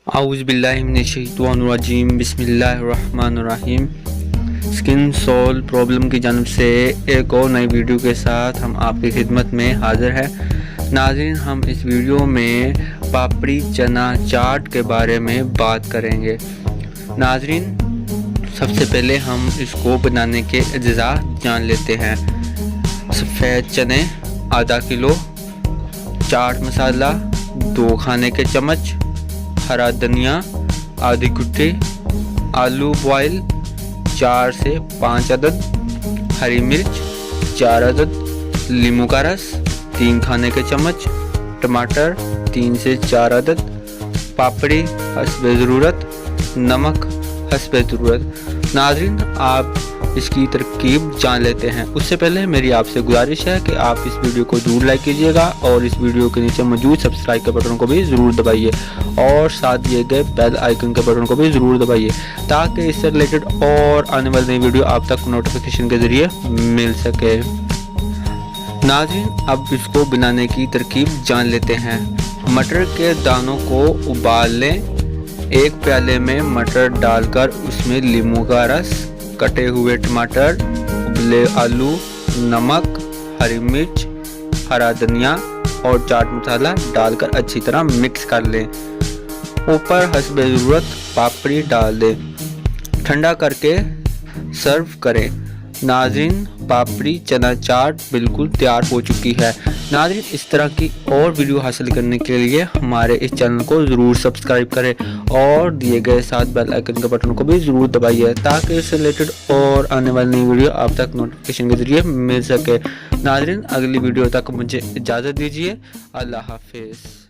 आऊज़ुबिल्लाहिमिनश्शैतानिर्रजीम बिस्मिल्लाहिर्रहमानिर्रहीम। Skin soul problem की जानिब से एक और नई वीडियो के साथ हम आपकी खिदमत में हाज़िर है। नाज़रीन, हम इस वीडियो में पापड़ी चना चाट के बारे में बात करेंगे। नाज़रीन, सबसे पहले हम इसको बनाने के अज्जा जान लेते हैं। सफ़ेद चने आधा किलो, चाट मसाला 2 खाने के चम्मच, हरा धनिया आधी गुट्ठी, आलू बॉयल 4 से 5 अदद, हरी मिर्च 4 अदद, नींबू का रस 3 खाने के चम्मच, टमाटर 3 से 4 अदद, पापड़ी हस्बे ज़रूरत, नमक हस्बे ज़रूरत। नाज़रीन, आप इसकी तरकीब जान लेते हैं। उससे पहले मेरी आपसे गुजारिश है कि आप इस वीडियो को ज़रूर लाइक कीजिएगा और इस वीडियो के नीचे मौजूद सब्सक्राइब के बटन को भी ज़रूर दबाइए और साथ दिए गए बेल आइकन के बटन को भी ज़रूर दबाइए ताकि इससे रिलेटेड और आने वाली नई वीडियो आप तक नोटिफिकेशन के ज़रिए मिल सके। नाज़रीन, अब इसको बनाने की तरकीब जान लेते हैं। मटर के दानों को उबाल लें। 1 प्याले में मटर डालकर उसमें नींबू का रस, कटे हुए टमाटर, उबले आलू, नमक, हरी मिर्च, हरा धनिया और चाट मसाला डालकर अच्छी तरह मिक्स कर लें। ऊपर हस्बे ज़रूरत पापड़ी डाल दें। ठंडा करके सर्व करें। नाज़रीन, पापड़ी चना चाट बिल्कुल तैयार हो चुकी है। नाज़रीन, इस तरह की और वीडियो हासिल करने के लिए हमारे इस चैनल को ज़रूर सब्सक्राइब करें और दिए गए साथ बेल आइकन के बटन को भी ज़रूर दबाइए ताकि इससे रिलेटेड और आने वाली नई वीडियो आप तक नोटिफिकेशन के ज़रिए मिल सके। नाज़रीन, अगली वीडियो तक मुझे इजाज़त दीजिए। अल्लाह हाफिज़।